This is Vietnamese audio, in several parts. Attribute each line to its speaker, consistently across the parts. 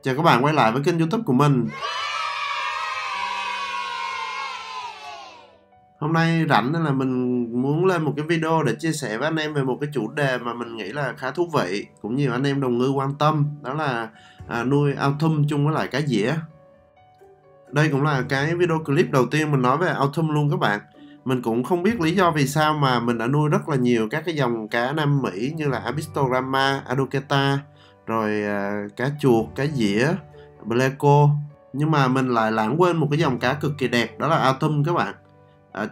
Speaker 1: Chào các bạn quay lại với kênh YouTube của mình. Hôm nay rảnh nên là mình muốn lên một cái video để chia sẻ với anh em về một cái chủ đề mà mình nghĩ là khá thú vị, cũng nhiều anh em đồng ngư quan tâm, đó là nuôi autumn chung với lại cá dĩa. Đây cũng là cái video clip đầu tiên mình nói về autumn luôn các bạn. Mình cũng không biết lý do vì sao mà mình đã nuôi rất là nhiều các cái dòng cá Nam Mỹ như là Abistogramma, Aducata, rồi cá chuột, cá dĩa, Pleco. Nhưng mà mình lại lãng quên một cái dòng cá cực kỳ đẹp, đó là autumn các bạn.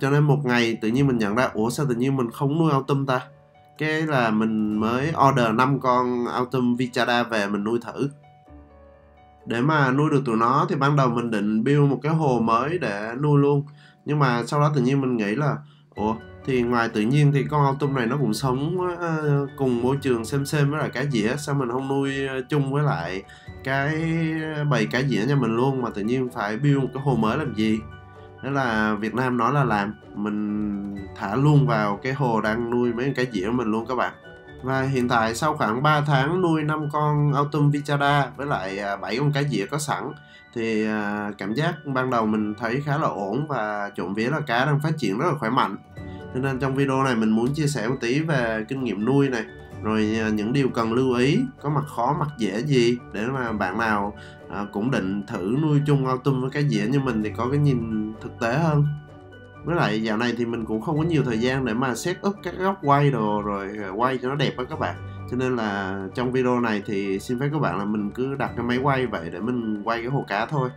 Speaker 1: Cho nên một ngày tự nhiên mình nhận ra, ủa sao tự nhiên mình không nuôi autumn ta? Cái là mình mới order 5 con autumn vichada về mình nuôi thử. Để mà nuôi được tụi nó thì ban đầu mình định build một cái hồ mới để nuôi luôn. Nhưng mà sau đó tự nhiên mình nghĩ là ủa thì ngoài tự nhiên thì con autumn này nó cũng sống cùng môi trường xem với lại cá dĩa, sao mình không nuôi chung với lại cái bầy cá dĩa nhà mình luôn, mà tự nhiên phải build một cái hồ mới làm gì. Thế là Việt Nam nói là làm, mình thả luôn vào cái hồ đang nuôi mấy con cá dĩa của mình luôn các bạn. Và hiện tại sau khoảng 3 tháng nuôi 5 con autumn vichada với lại 7 con cá dĩa có sẵn thì cảm giác ban đầu mình thấy khá là ổn, và trộm vía là cá đang phát triển rất là khỏe mạnh. Cho nên trong video này mình muốn chia sẻ một tí về kinh nghiệm nuôi này, rồi những điều cần lưu ý, có mặt khó mặt dễ gì, để mà bạn nào cũng định thử nuôi chung autumn với cá dĩa như mình thì có cái nhìn thực tế hơn. Với lại dạo này thì mình cũng không có nhiều thời gian để mà set up các góc quay đồ rồi quay cho nó đẹp đó các bạn. Cho nên là trong video này thì xin phép các bạn là mình cứ đặt cái máy quay vậy để mình quay cái hồ cá thôi.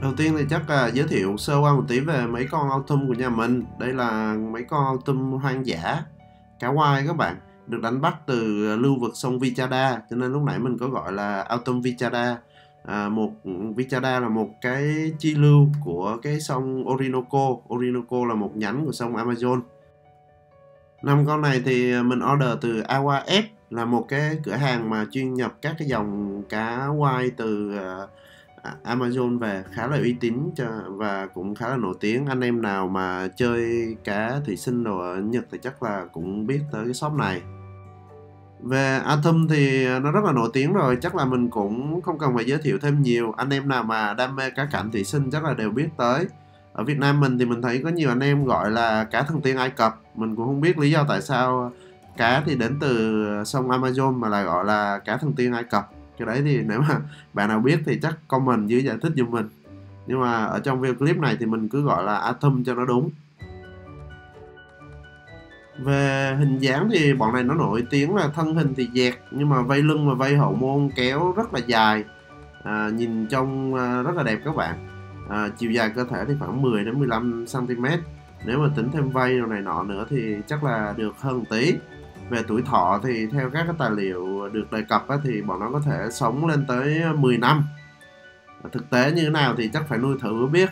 Speaker 1: Đầu tiên thì chắc là giới thiệu sơ qua một tí về mấy con autumn của nhà mình. Đây là mấy con autumn hoang dã, cá quai các bạn, được đánh bắt từ lưu vực sông Vichada, cho nên lúc nãy mình có gọi là autumn Vichada. Một Vichada là một cái chi lưu của cái sông Orinoco. Orinoco là một nhánh của sông Amazon. 5 con này thì mình order từ Agua F, là một cái cửa hàng mà chuyên nhập các cái dòng cá quai từ Amazon về, khá là uy tín và cũng khá là nổi tiếng. Anh em nào mà chơi cá thủy sinh đồ ở Nhật thì chắc là cũng biết tới cái shop này. Về autumn thì nó rất là nổi tiếng rồi, chắc là mình cũng không cần phải giới thiệu thêm nhiều. Anh em nào mà đam mê cá cảnh thủy sinh chắc là đều biết tới. Ở Việt Nam mình thì mình thấy có nhiều anh em gọi là cá thần tiên Ai Cập. Mình cũng không biết lý do tại sao cá thì đến từ sông Amazon mà lại gọi là cá thần tiên Ai Cập. Cái đấy thì nếu mà bạn nào biết thì chắc comment dưới giải thích giùm mình. Nhưng mà ở trong video clip này thì mình cứ gọi là autumn cho nó đúng. Về hình dáng thì bọn này nó nổi tiếng là thân hình thì dẹt, nhưng mà vây lưng và vây hậu môn kéo rất là dài, nhìn trông rất là đẹp các bạn. Chiều dài cơ thể thì khoảng 10 đến 15 cm. Nếu mà tính thêm vây này nọ nữa thì chắc là được hơn một tí. Về tuổi thọ thì theo các cái tài liệu được đề cập thì bọn nó có thể sống lên tới 10 năm. Thực tế như thế nào thì chắc phải nuôi thử mới biết.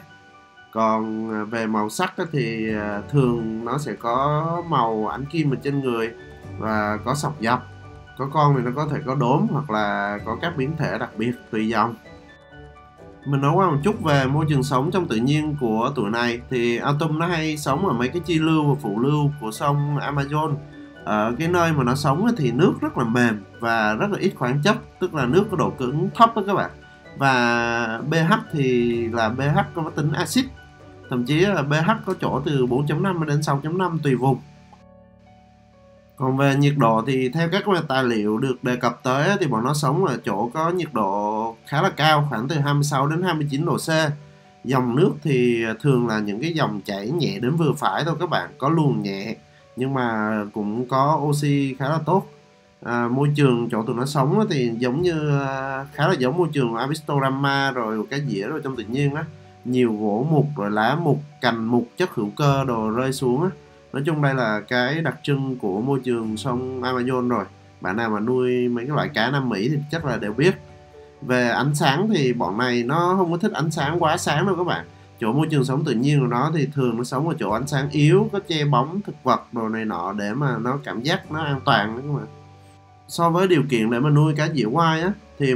Speaker 1: Còn về màu sắc thì thường nó sẽ có màu ánh kim ở trên người và có sọc dọc. Có con thì nó có thể có đốm hoặc là có các biến thể đặc biệt tùy dòng. Mình nói qua một chút về môi trường sống trong tự nhiên của tụi này thì autumn nó hay sống ở mấy cái chi lưu và phụ lưu của sông Amazon. Ở cái nơi mà nó sống thì nước rất là mềm và rất là ít khoáng chất, tức là nước có độ cứng thấp đó các bạn. Và pH thì là pH có tính axit, thậm chí là pH có chỗ từ 4.5 đến 6.5 tùy vùng. Còn về nhiệt độ thì theo các tài liệu được đề cập tới thì bọn nó sống ở chỗ có nhiệt độ khá là cao, khoảng từ 26 đến 29 độ C. Dòng nước thì thường là những cái dòng chảy nhẹ đến vừa phải thôi các bạn, có luồng nhẹ nhưng mà cũng có oxy khá là tốt. Môi trường chỗ tụi nó sống thì giống như khá là giống môi trường của Abistogramma rồi cá dĩa rồi trong tự nhiên á, nhiều gỗ mục rồi lá mục, cành mục, chất hữu cơ đồ rơi xuống á. Nói chung đây là cái đặc trưng của môi trường sông Amazon rồi. Bạn nào mà nuôi mấy cái loại cá Nam Mỹ thì chắc là đều biết. Về ánh sáng thì bọn này nó không có thích ánh sáng quá sáng đâu các bạn. Chỗ môi trường sống tự nhiên của nó thì thường nó sống ở chỗ ánh sáng yếu, có che bóng thực vật đồ này nọ để mà nó cảm giác nó an toàn đó các bạn. So với điều kiện để mà nuôi cá dĩa quai á thì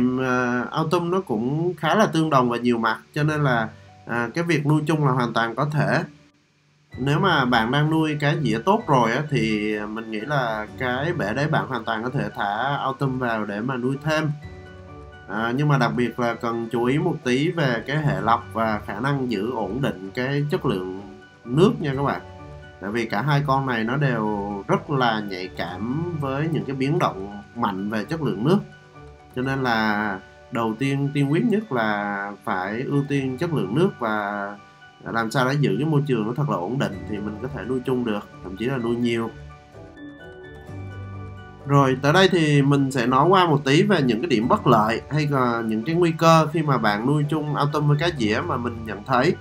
Speaker 1: autumn nó cũng khá là tương đồng và nhiều mặt, cho nên là cái việc nuôi chung là hoàn toàn có thể. Nếu mà bạn đang nuôi cá dĩa tốt rồi á thì mình nghĩ là cái bể đấy bạn hoàn toàn có thể thả autumn vào để mà nuôi thêm. Nhưng mà đặc biệt là cần chú ý một tí về cái hệ lọc và khả năng giữ ổn định cái chất lượng nước nha các bạn. Tại vì cả hai con này nó đều rất là nhạy cảm với những cái biến động mạnh về chất lượng nước. Cho nên là đầu tiên tiên quyết nhất là phải ưu tiên chất lượng nước và làm sao để giữ cái môi trường nó thật là ổn định thì mình có thể nuôi chung được, thậm chí là nuôi nhiều. Rồi tới đây thì mình sẽ nói qua một tí về những cái điểm bất lợi hay là những cái nguy cơ khi mà bạn nuôi chung Autumn với cá dĩa mà mình nhận thấy.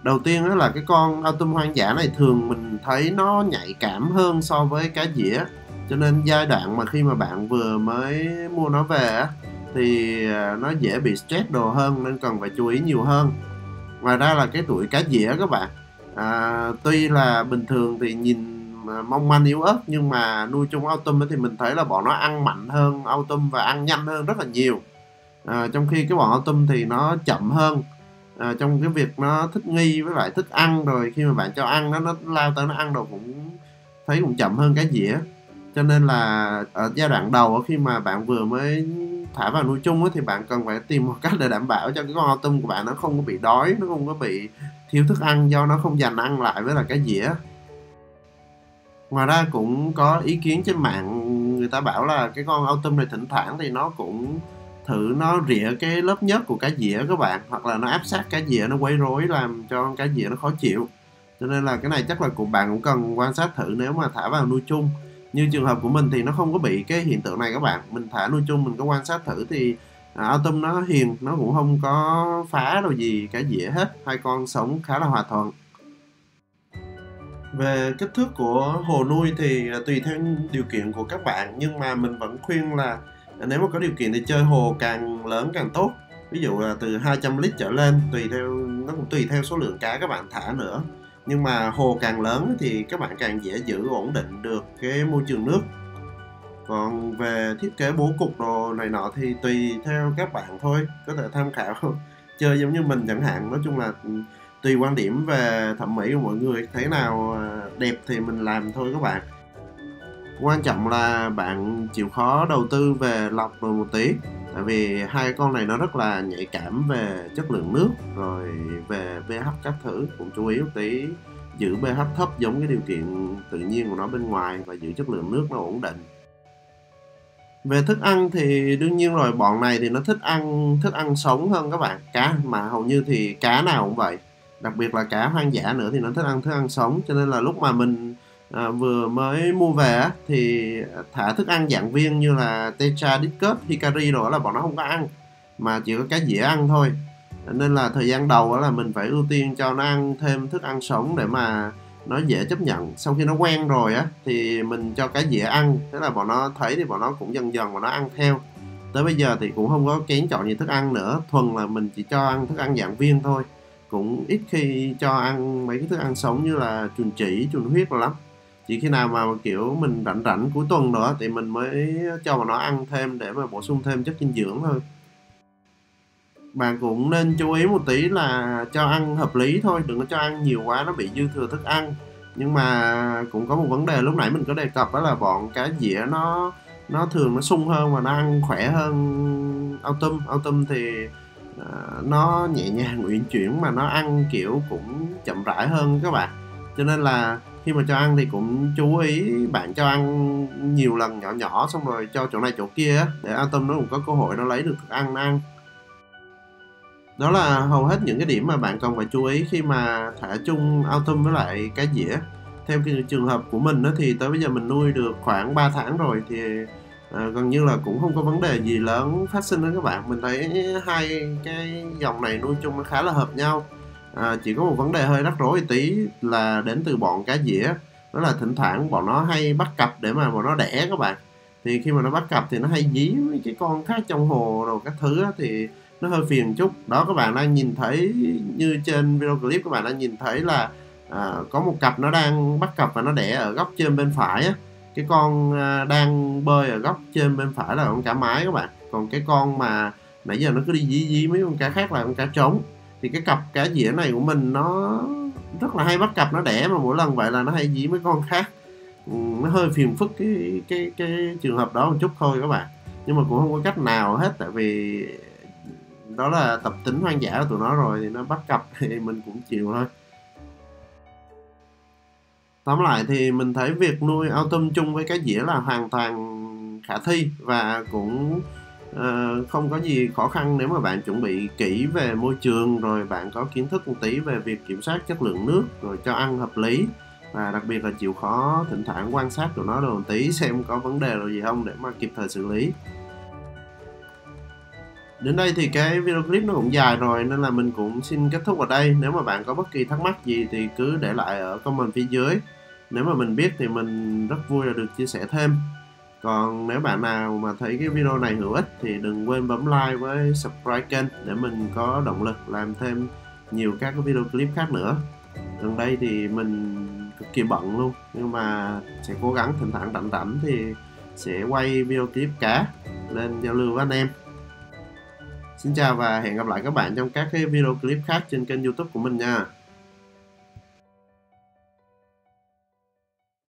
Speaker 1: Đầu tiên đó là cái con Autumn hoang dã này thường mình thấy nó nhạy cảm hơn so với cá dĩa. Cho nên giai đoạn mà khi mà bạn vừa mới mua nó về á, thì nó dễ bị stress đồ hơn nên cần phải chú ý nhiều hơn. Ngoài ra là cái tuổi cá dĩa các bạn, tuy là bình thường thì nhìn mong manh yếu ớt nhưng mà nuôi chung Autumn thì mình thấy là bọn nó ăn mạnh hơn Autumn và ăn nhanh hơn rất là nhiều. Trong khi cái bọn Autumn thì nó chậm hơn trong cái việc nó thích nghi với lại thức ăn, rồi khi mà bạn cho ăn nó lao tới nó ăn đồ cũng thấy cũng chậm hơn cá dĩa. Cho nên là ở giai đoạn đầu khi mà bạn vừa mới thả vào nuôi chung thì bạn cần phải tìm một cách để đảm bảo cho cái con Autumn của bạn nó không có bị đói, nó không có bị thiếu thức ăn do nó không dành ăn lại với là cá dĩa. Ngoài ra cũng có ý kiến trên mạng người ta bảo là cái con Autumn này thỉnh thoảng thì nó cũng thử nó rỉa cái lớp nhớt của cá dĩa các bạn, hoặc là nó áp sát cá dĩa nó quấy rối làm cho cá dĩa nó khó chịu. Cho nên là cái này chắc là bạn cũng cần quan sát thử nếu mà thả vào nuôi chung. Như trường hợp của mình thì nó không có bị cái hiện tượng này các bạn. Mình thả nuôi chung mình có quan sát thử thì Autumn nó hiền, nó cũng không có phá đâu gì cá dĩa hết. Hai con sống khá là hòa thuận. Về kích thước của hồ nuôi thì tùy theo điều kiện của các bạn, nhưng mà mình vẫn khuyên là nếu mà có điều kiện thì chơi hồ càng lớn càng tốt. Ví dụ là từ 200 lít trở lên, nó cũng tùy theo số lượng cá các bạn thả nữa. Nhưng mà hồ càng lớn thì các bạn càng dễ giữ ổn định được cái môi trường nước. Còn về thiết kế bố cục đồ này nọ thì tùy theo các bạn thôi, có thể tham khảo chơi giống như mình chẳng hạn. Nói chung là tùy quan điểm về thẩm mỹ của mọi người, thấy nào đẹp thì mình làm thôi các bạn. Quan trọng là bạn chịu khó đầu tư về lọc rồi một tí. Tại vì hai con này nó rất là nhạy cảm về chất lượng nước, rồi về pH các thứ cũng chú ý một tí, giữ pH thấp giống cái điều kiện tự nhiên của nó bên ngoài và giữ chất lượng nước nó ổn định. Về thức ăn thì đương nhiên rồi, bọn này thì nó thích ăn thức ăn sống hơn các bạn. Cá mà hầu như thì cá nào cũng vậy, đặc biệt là cá hoang dã nữa thì nó thích ăn thức ăn sống. Cho nên là lúc mà mình vừa mới mua về thì thả thức ăn dạng viên như là Tetra, Discus, Hikari rồi là bọn nó không có ăn, mà chỉ có cá dĩa ăn thôi. Nên là thời gian đầu là mình phải ưu tiên cho nó ăn thêm thức ăn sống để mà nó dễ chấp nhận. Sau khi nó quen rồi thì mình cho cá dĩa ăn, thế là bọn nó thấy thì bọn nó cũng dần dần bọn nó ăn theo. Tới bây giờ thì cũng không có kén chọn gì thức ăn nữa, thuần là mình chỉ cho ăn thức ăn dạng viên thôi, cũng ít khi cho ăn mấy cái thức ăn sống như là chùn chỉ, chùn huyết rồi lắm. Chỉ khi nào mà kiểu mình rảnh rảnh cuối tuần nữa thì mình mới cho bọn nó ăn thêm để mà bổ sung thêm chất dinh dưỡng thôi. Bạn cũng nên chú ý một tí là cho ăn hợp lý thôi, đừng có cho ăn nhiều quá nó bị dư thừa thức ăn. Nhưng mà cũng có một vấn đề lúc nãy mình có đề cập, đó là bọn cá dĩa nó thường nó sung hơn và nó ăn khỏe hơn Autumn. Autumn thì nó nhẹ nhàng uyển chuyển mà nó ăn kiểu cũng chậm rãi hơn các bạn. Cho nên là khi mà cho ăn thì cũng chú ý bạn cho ăn nhiều lần nhỏ nhỏ, xong rồi cho chỗ này chỗ kia để Autumn nó cũng có cơ hội nó lấy được thức ăn nó ăn. Đó là hầu hết những cái điểm mà bạn cần phải chú ý khi mà thả chung Autumn với lại cá dĩa. Theo cái trường hợp của mình thì tới bây giờ mình nuôi được khoảng 3 tháng rồi thì gần như là cũng không có vấn đề gì lớn phát sinh đó các bạn. Mình thấy hai cái dòng này nuôi chung nó khá là hợp nhau. Chỉ có một vấn đề hơi rắc rối tí là đến từ bọn cá dĩa, đó là thỉnh thoảng bọn nó hay bắt cặp để mà bọn nó đẻ các bạn. Thì khi mà nó bắt cặp thì nó hay dí với cái con khác trong hồ rồi các thứ thì nó hơi phiền chút. Đó, các bạn đang nhìn thấy như trên video clip, các bạn đang nhìn thấy là có một cặp nó đang bắt cặp và nó đẻ ở góc trên bên phải cái con đang bơi ở góc trên bên phải là con cá mái các bạn. Còn cái con mà nãy giờ nó cứ đi dí mấy con cá khác là con cá trống. Thì cái cặp cá dĩa này của mình nó rất là hay bắt cặp nó đẻ, mà mỗi lần vậy là nó hay dí mấy con khác. Nó hơi phiền phức cái trường hợp đó một chút thôi các bạn. nhưng mà cũng không có cách nào hết, tại vì đó là tập tính hoang dã của tụi nó rồi, thì nó bắt cặp thì mình cũng chịu thôi. Tóm lại thì mình thấy việc nuôi autumn chung với cá dĩa là hoàn toàn khả thi và cũng không có gì khó khăn nếu mà bạn chuẩn bị kỹ về môi trường, rồi bạn có kiến thức một tí về việc kiểm soát chất lượng nước, rồi cho ăn hợp lý, và đặc biệt là chịu khó thỉnh thoảng quan sát tụi nó đồ một tí xem có vấn đề gì không để mà kịp thời xử lý. Đến đây thì cái video clip nó cũng dài rồi nên là mình cũng xin kết thúc ở đây. Nếu mà bạn có bất kỳ thắc mắc gì thì cứ để lại ở comment phía dưới. Nếu mà mình biết thì mình rất vui là được chia sẻ thêm. Còn nếu bạn nào mà thấy cái video này hữu ích thì đừng quên bấm like với subscribe kênh để mình có động lực làm thêm nhiều các cái video clip khác nữa. Gần đây thì mình cực kỳ bận luôn, nhưng mà sẽ cố gắng thỉnh thoảng rảnh thì sẽ quay video clip cá lên giao lưu với anh em. Xin chào và hẹn gặp lại các bạn trong các cái video clip khác trên kênh YouTube của mình nha.